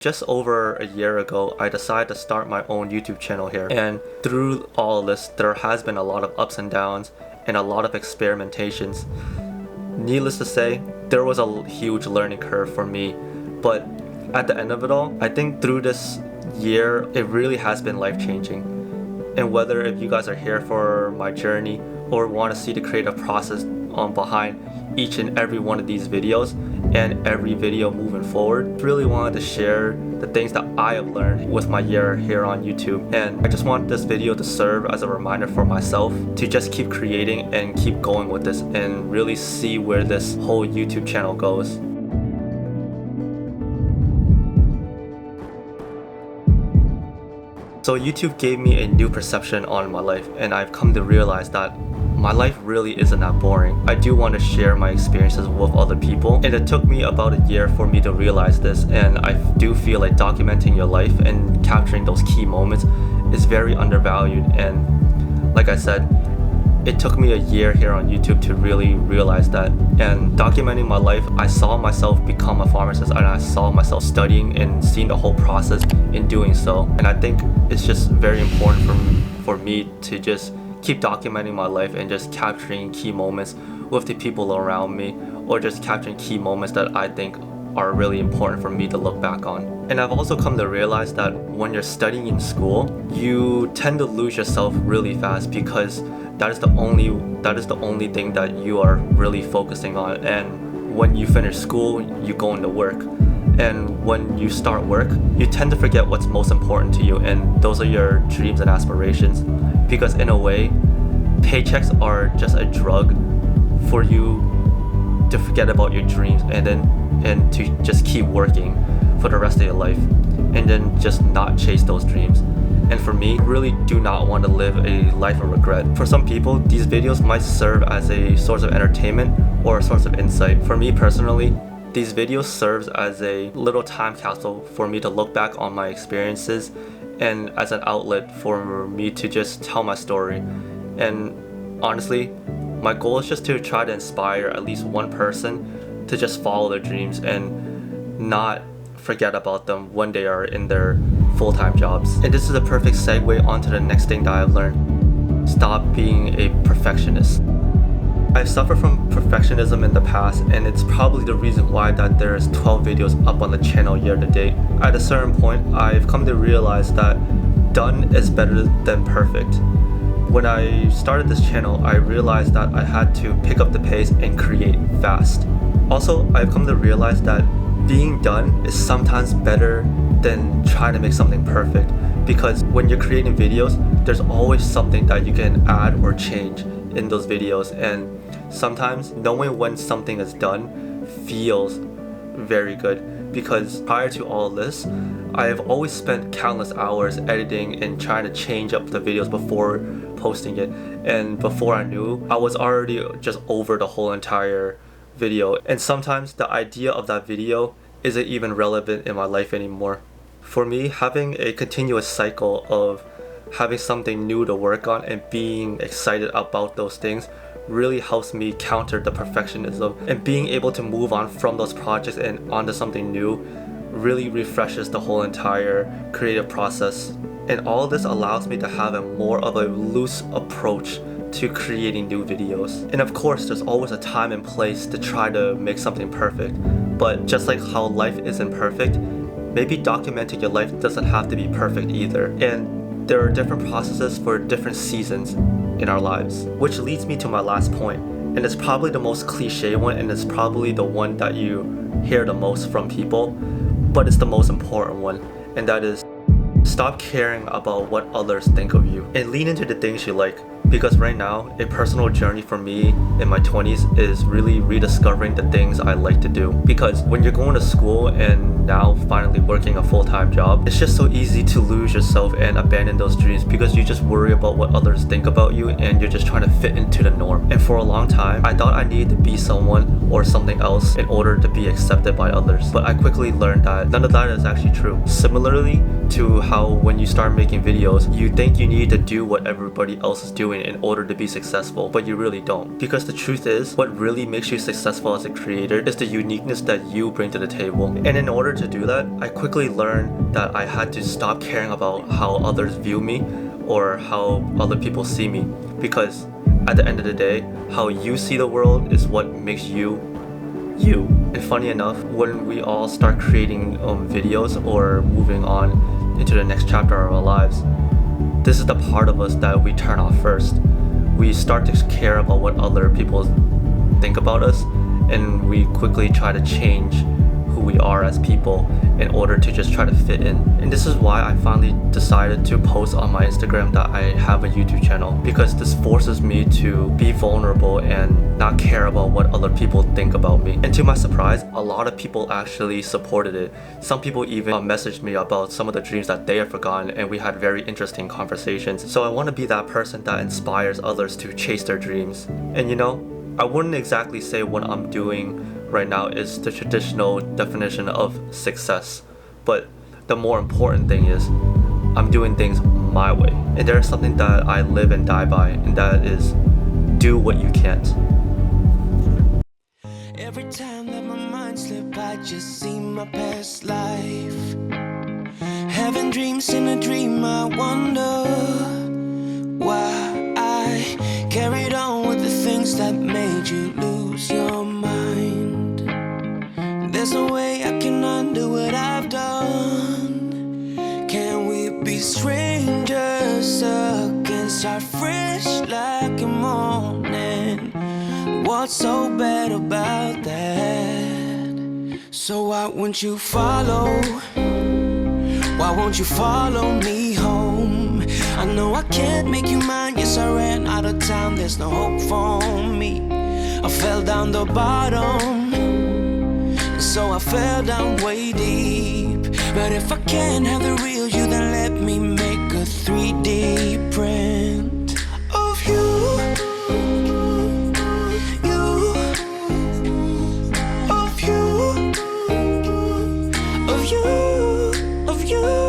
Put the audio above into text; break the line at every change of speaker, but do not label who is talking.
Just over a year ago, I decided to start my own YouTube channel here. And through all this, there has been a lot of ups and downs and a lot of experimentations. Needless to say, there was a huge learning curve for me. But at the end of it all, I think through this year, it really has been life-changing. And whether if you guys are here for my journey or want to see the creative process behind each and every one of these videos and every video moving forward, really wanted to share the things that I have learned with my year here on YouTube. And I just want this video to serve as a reminder for myself to just keep creating and keep going with this and really see where this whole YouTube channel goes. So YouTube gave me a new perception on my life, and I've come to realize that my life really isn't that boring. I do want to share my experiences with other people, and it took me about a year for me to realize this, and I do feel like documenting your life and capturing those key moments is very undervalued. And like I said, it took me a year here on YouTube to really realize that. And documenting my life, I saw myself become a pharmacist, and I saw myself studying and seeing the whole process in doing so. And I think it's just very important for me to just keep documenting my life and just capturing key moments with the people around me, or just capturing key moments that I think are really important for me to look back on. And I've also come to realize that when you're studying in school, you tend to lose yourself really fast because that is the only thing that you are really focusing on. And when you finish school, you go into work. And when you start work, you tend to forget what's most important to you, and those are your dreams and aspirations. Because in a way, paychecks are just a drug for you to forget about your dreams and to just keep working for the rest of your life and then just not chase those dreams. And for me, I really do not want to live a life of regret. For some people, these videos might serve as a source of entertainment or a source of insight. For me personally, these videos serves as a little time capsule for me to look back on my experiences and as an outlet for me to just tell my story. And honestly, my goal is just to try to inspire at least one person to just follow their dreams and not forget about them when they are in their full-time jobs. And this is a perfect segue onto the next thing that I've learned. Stop being a perfectionist. I've suffered from perfectionism in the past, and it's probably the reason why that there's 12 videos up on the channel year to date. At a certain point, I've come to realize that done is better than perfect. When I started this channel, I realized that I had to pick up the pace and create fast. Also, I've come to realize that being done is sometimes better than trying to make something perfect, because when you're creating videos, there's always something that you can add or change in those videos, and sometimes knowing when something is done feels very good. Because prior to all this, I have always spent countless hours editing and trying to change up the videos before posting it, and before I knew, I was already just over the whole entire video, and sometimes the idea of that video isn't even relevant in my life anymore. For me, having a continuous cycle of having something new to work on and being excited about those things really helps me counter the perfectionism, and being able to move on from those projects and onto something new really refreshes the whole entire creative process. And all this allows me to have a more of a loose approach to creating new videos. And of course, there's always a time and place to try to make something perfect, but just like how life isn't perfect, maybe documenting your life doesn't have to be perfect either. And there are different processes for different seasons in our lives. Which leads me to my last point, and it's probably the most cliche one, and it's probably the one that you hear the most from people, but it's the most important one, and that is stop caring about what others think of you and lean into the things you like. Because right now, a personal journey for me in my 20s is really rediscovering the things I like to do. Because when you're going to school and now finally working a full-time job, it's just so easy to lose yourself and abandon those dreams because you just worry about what others think about you and you're just trying to fit into the norm. And for a long time, I thought I needed to be someone or something else in order to be accepted by others. But I quickly learned that none of that is actually true. Similarly to how when you start making videos, you think you need to do what everybody else is doing in order to be successful, but you really don't. Because the truth is, what really makes you successful as a creator is the uniqueness that you bring to the table. And in order order to do that, I quickly learned that I had to stop caring about how others view me or how other people see me, because at the end of the day, how you see the world is what makes you you. And funny enough, when we all start creating videos or moving on into the next chapter of our lives, this is the part of us that we turn off first. We start to care about what other people think about us, and we quickly try to change who we are as people in order to just try to fit in. And this is why I finally decided to post on my Instagram that I have a YouTube channel, because this forces me to be vulnerable and not care about what other people think about me. And to my surprise, a lot of people actually supported it. Some people even messaged me about some of the dreams that they have forgotten, and we had very interesting conversations. So I want to be that person that inspires others to chase their dreams. And you know, I wouldn't exactly say what I'm doing right now is the traditional definition of success, but the more important thing is I'm doing things my way. And there's something that I live and die by, and that is do what you can't.
Every time that my mind slip, I just see my past life. Having dreams in a dream, I wonder why I carried on with the things that made you lose your mind. There's no way I can undo what I've done. Can we be strangers again, start fresh like a morning? What's so bad about that? So why won't you follow? Why won't you follow me home? I know I can't make you mine. Yes, I ran out of town. There's no hope for me. I fell down the bottom, so I fell down way deep. But if I can't have the real you, then let me make a 3D print of you. Of you.